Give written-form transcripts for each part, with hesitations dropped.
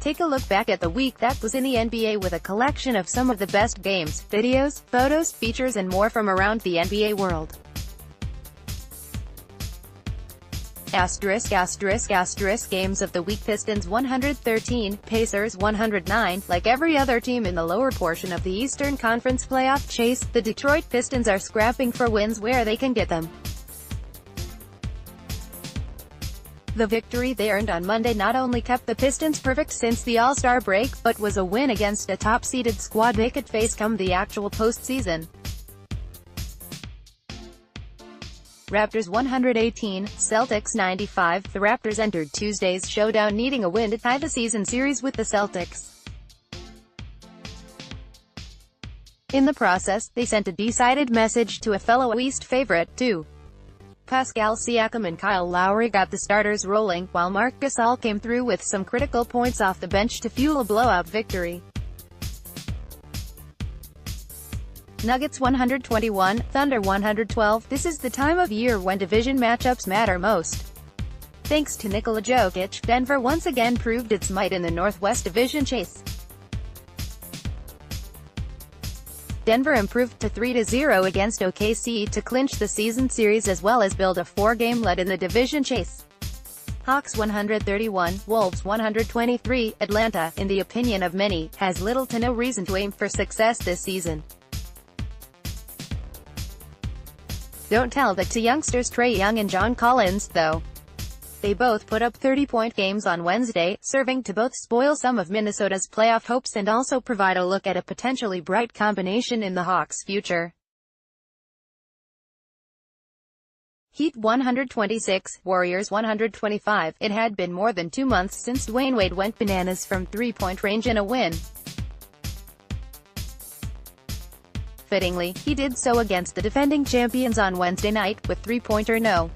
Take a look back at the week that was in the NBA with a collection of some of the best games, videos, photos, features and more from around the NBA world. Games of the week: Pistons 113, Pacers 109. Like every other team in the lower portion of the Eastern Conference playoff chase, the Detroit Pistons are scrapping for wins where they can get them. The victory they earned on Monday not only kept the Pistons perfect since the All-Star break, but was a win against a top-seeded squad they could face come the actual postseason. Raptors 118, Celtics 95. The Raptors entered Tuesday's showdown needing a win to tie the season series with the Celtics. In the process, they sent a decided message to a fellow East favorite, too. Pascal Siakam and Kyle Lowry got the starters rolling, while Marc Gasol came through with some critical points off the bench to fuel a blowout victory. Nuggets 121, Thunder 112. This is the time of year when division matchups matter most. Thanks to Nikola Jokic, Denver once again proved its might in the Northwest Division chase. Denver improved to 3-0 against OKC to clinch the season series as well as build a 4-game lead in the division chase. Hawks 131, Wolves 123. Atlanta, in the opinion of many, has little to no reason to aim for success this season. Don't tell that to youngsters Trae Young and John Collins, though. They both put up 30-point games on Wednesday, serving to both spoil some of Minnesota's playoff hopes and also provide a look at a potentially bright combination in the Hawks' future. Heat 126, Warriors 125. It had been more than 2 months since Dwayne Wade went bananas from three-point range in a win. Fittingly, he did so against the defending champions on Wednesday night, with three-pointer No.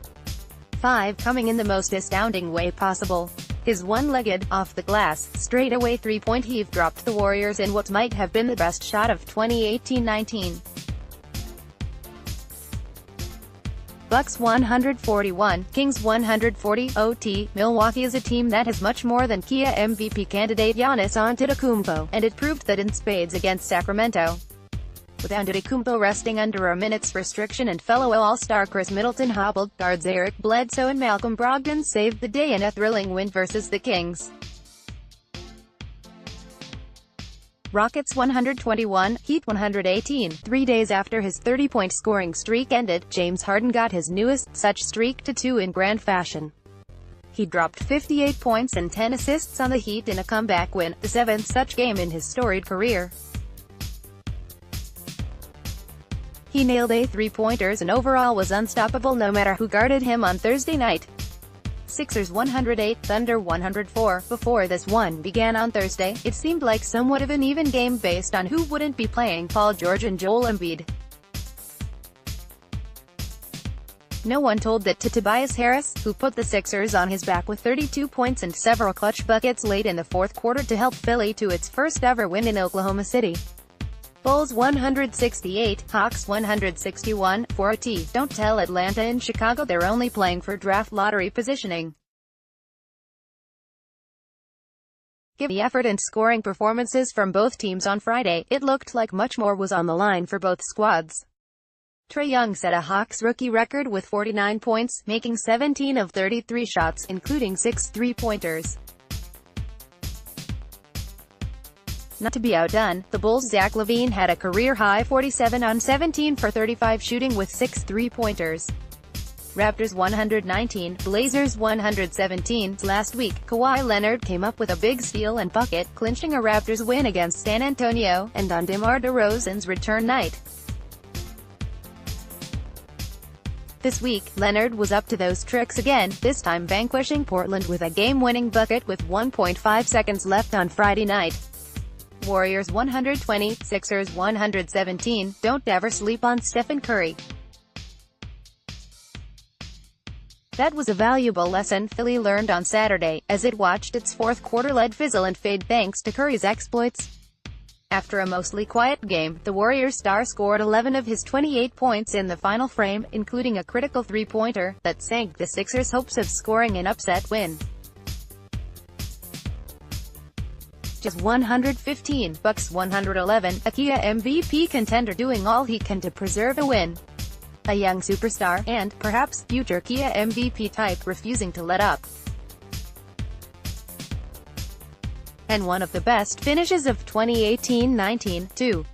5 coming in the most astounding way possible. His one-legged, off-the-glass, straightaway three-point heave dropped the Warriors in what might have been the best shot of 2018-19. Bucks 141, Kings 140. OT. Milwaukee is a team that has much more than Kia MVP candidate Giannis Antetokounmpo, and it proved that in spades against Sacramento. With Antetokounmpo resting under a minutes restriction and fellow All-Star Chris Middleton hobbled, guards Eric Bledsoe and Malcolm Brogdon saved the day in a thrilling win versus the Kings. Rockets 121, Heat 118. 3 days after his 30-point scoring streak ended, James Harden got his newest such streak to 2 in grand fashion. He dropped 58 points and 10 assists on the Heat in a comeback win, the 7th such game in his storied career. He nailed 8 three-pointers and overall was unstoppable no matter who guarded him on Thursday night. Sixers 108, Thunder 104. Before this one began on Thursday, it seemed like somewhat of an even game based on who wouldn't be playing Paul George and Joel Embiid. No one told that to Tobias Harris, who put the Sixers on his back with 32 points and several clutch buckets late in the fourth quarter to help Philly to its first ever win in Oklahoma City. Bulls 168, Hawks 161. 4T. Don't tell Atlanta and Chicago they're only playing for draft lottery positioning. Given the effort and scoring performances from both teams on Friday, it looked like much more was on the line for both squads. Trae Young set a Hawks rookie record with 49 points, making 17 of 33 shots, including 6 three-pointers. Not to be outdone, the Bulls' Zach LaVine had a career-high 47 on 17 for 35 shooting with 6 three-pointers. Raptors 119, Blazers 117. Last week, Kawhi Leonard came up with a big steal and bucket, clinching a Raptors win against San Antonio, and on DeMar DeRozan's return night. This week, Leonard was up to those tricks again, this time vanquishing Portland with a game-winning bucket with 1.5 seconds left on Friday night. Warriors 120, Sixers 117. Don't ever sleep on Stephen Curry. That was a valuable lesson Philly learned on Saturday, as it watched its fourth quarter lead fizzle and fade thanks to Curry's exploits. After a mostly quiet game, the Warriors star scored 11 of his 28 points in the final frame, including a critical three-pointer, that sank the Sixers' hopes of scoring an upset win. is 115, Bucks 111, a Kia MVP contender doing all he can to preserve a win. A young superstar, and, perhaps, future Kia MVP type refusing to let up. And one of the best finishes of 2018-19, too.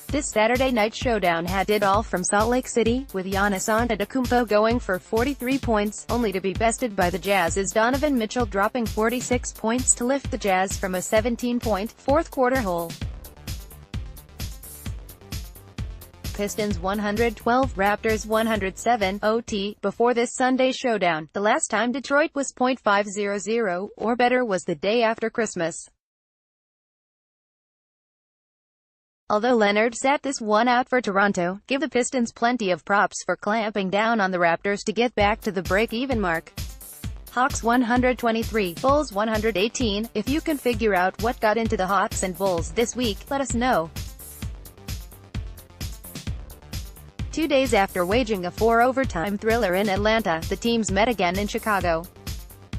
This Saturday night showdown had it all from Salt Lake City, with Giannis Antetokounmpo going for 43 points, only to be bested by the Jazz's Donovan Mitchell dropping 46 points to lift the Jazz from a 17-point, fourth-quarter hole. Pistons 112, Raptors 107, OT. Before this Sunday showdown, the last time Detroit was .500 or better was the day after Christmas. Although Leonard sat this one out for Toronto, give the Pistons plenty of props for clamping down on the Raptors to get back to the break-even mark. Hawks 123, Bulls 118. If you can figure out what got into the Hawks and Bulls this week, let us know. 2 days after waging a 4-overtime thriller in Atlanta, the teams met again in Chicago.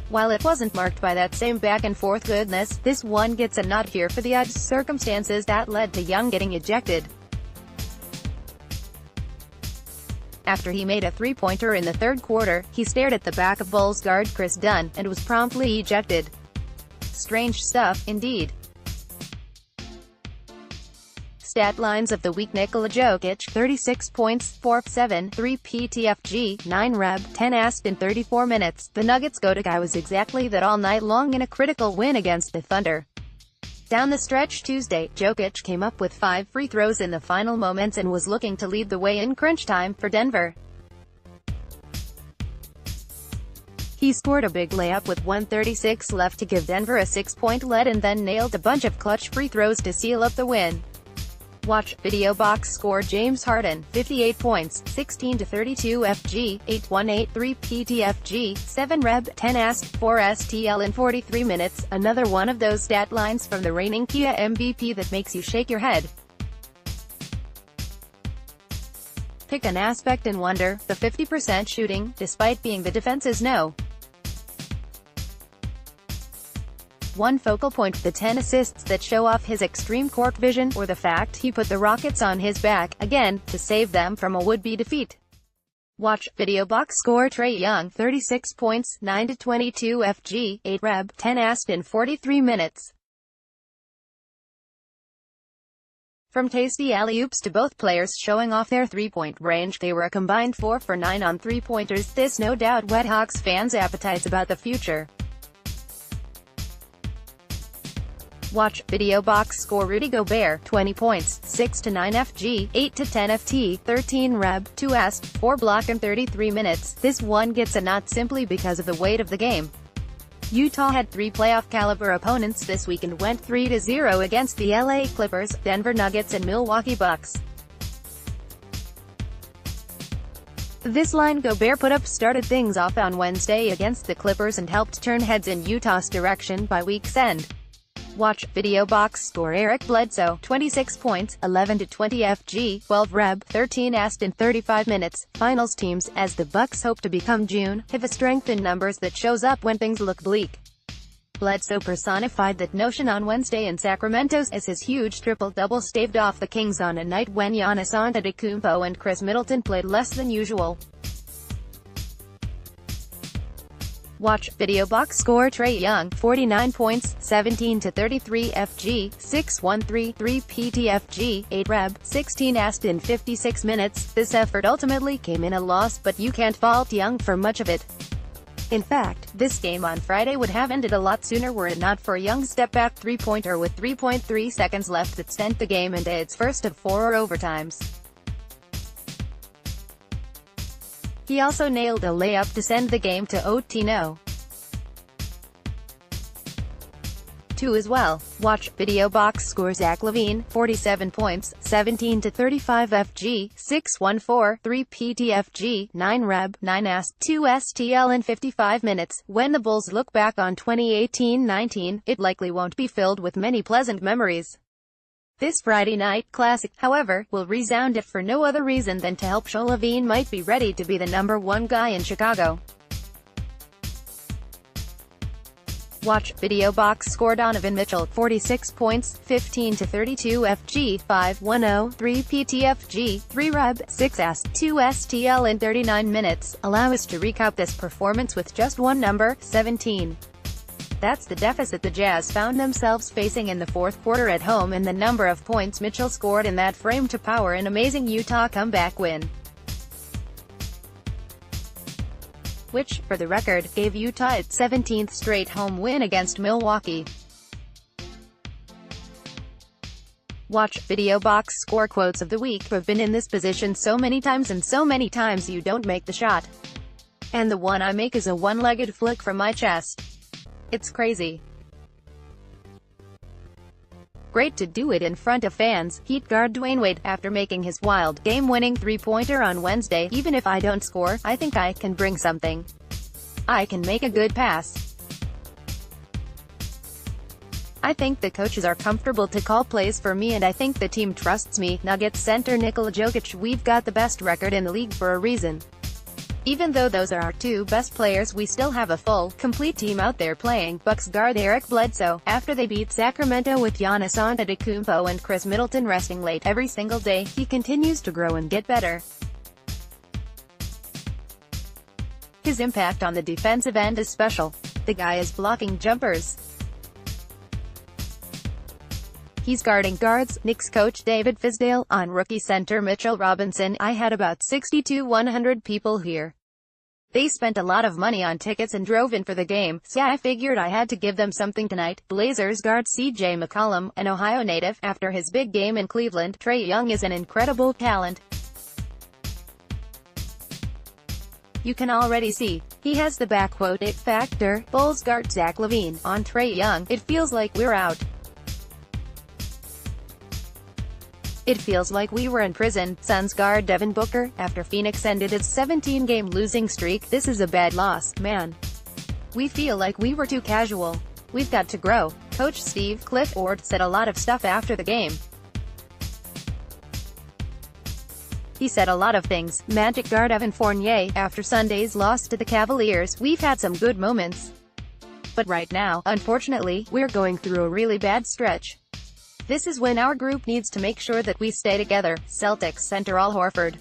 While it wasn't marked by that same back-and-forth goodness, this one gets a nod here for the odd circumstances that led to Young getting ejected. After he made a three-pointer in the third quarter, he stared at the back of Bulls guard Chris Dunn, and was promptly ejected. Strange stuff, indeed. Stat lines of the week: Nikola Jokic, 36 points, 4-7, 3 PTFG, 9 reb, 10 assist in 34 minutes. The Nuggets' go-to guy was exactly that all night long in a critical win against the Thunder. Down the stretch Tuesday, Jokic came up with 5 free throws in the final moments and was looking to lead the way in crunch time for Denver. He scored a big layup with 1:36 left to give Denver a 6-point lead and then nailed a bunch of clutch free throws to seal up the win. Watch video box score: James Harden, 58 points, 16-32 FG, 8-1-8, 3 PTFG, 7 reb, 10 assist, 4 STL in 43 minutes. Another one of those stat lines from the reigning Kia MVP that makes you shake your head. Pick an aspect and wonder: the 50% shooting, despite being the defense's no. One focal point: the 10 assists that show off his extreme court vision, or the fact he put the Rockets on his back, again, to save them from a would-be defeat. Watch video box score: Trae Young, 36 points, 9-22 FG, 8 reb, 10 assist in 43 minutes. From tasty alley-oops to both players showing off their three-point range, they were a combined 4 for 9 on three-pointers. This no doubt whet Hawks fans' appetites about the future. Watch video box score: Rudy Gobert, 20 points, 6-9 FG, 8-10 FT, 13 reb, 2 assist, 4 block in 33 minutes. This one gets a nod simply because of the weight of the game. Utah had 3 playoff-caliber opponents this week and went 3-0 against the LA Clippers, Denver Nuggets and Milwaukee Bucks. This line Gobert put up started things off on Wednesday against the Clippers and helped turn heads in Utah's direction by week's end. Watch video box score: Eric Bledsoe, 26 points, 11-20 FG, 12 reb, 13 assist in 35 minutes. Finals teams, as the Bucks hope to become June, have a strength in numbers that shows up when things look bleak. Bledsoe personified that notion on Wednesday in Sacramento as his huge triple-double staved off the Kings on a night when Giannis Antetokounmpo and Chris Middleton played less than usual. Watch video box score: Trae Young, 49 points, 17-33 FG, 6-1-3, 3 PTFG, 8 reb, 16 assist in 56 minutes. This effort ultimately came in a loss, but you can't fault Young for much of it. In fact, this game on Friday would have ended a lot sooner were it not for Young's step-back three-pointer with 3.3 seconds left that sent the game into its first of 4 overtimes. He also nailed a layup to send the game to OT no. 2 as well. Watch video box score: Zach LaVine, 47 points, 17-35 FG, 6-1-4, 3 PTFG, 9 reb, 9 assist, 2 STL in 55 minutes. When the Bulls look back on 2018-19, it likely won't be filled with many pleasant memories. This Friday night classic, however, will resound if for no other reason than to help show LaVine might be ready to be the #1 guy in Chicago. Watch video box score. Donovan Mitchell, 46 points, 15 to 32 FG, 5-1-0, 3 PTFG, 3 Reb, 6 S, 2 STL in 39 minutes. Allow us to recap this performance with just one number, 17. That's the deficit the Jazz found themselves facing in the fourth quarter at home, and the number of points Mitchell scored in that frame to power an amazing Utah comeback win, which, for the record, gave Utah its 17th straight home win against Milwaukee. Watch video box score. Quotes of the week. I've been in this position so many times, and so many times you don't make the shot. And the one I make is a one-legged flick from my chest. It's crazy. Great to do it in front of fans. Heat guard Dwayne Wade, after making his wild, game-winning three-pointer on Wednesday. Even if I don't score, I think I can bring something. I can make a good pass. I think the coaches are comfortable to call plays for me, and I think the team trusts me. Nuggets center Nikola Jokic, we've got the best record in the league for a reason. Even though those are our two best players, we still have a full, complete team out there playing. Bucks guard Eric Bledsoe, after they beat Sacramento with Giannis Antetokounmpo and Chris Middleton resting late every single day, he continues to grow and get better. His impact on the defensive end is special. The guy is blocking jumpers. He's guarding guards. Knicks coach David Fizdale, on rookie center Mitchell Robinson. I had about 100 people here. They spent a lot of money on tickets and drove in for the game, so I figured I had to give them something tonight. Blazers guard CJ McCollum, an Ohio native, after his big game in Cleveland. Trae Young is an incredible talent. You can already see he has the backcourt it factor. Bulls guard Zach LaVine, on Trae Young. It feels like we're out. It feels like we were in prison. Suns guard Devin Booker, after Phoenix ended its 17-game losing streak. This is a bad loss, man. We feel like we were too casual. We've got to grow. Coach Steve Clifford said a lot of stuff after the game. He said a lot of things. Magic guard Evan Fournier, after Sunday's loss to the Cavaliers, we've had some good moments. But right now, unfortunately, we're going through a really bad stretch. This is when our group needs to make sure that we stay together. Celtics center Al Horford.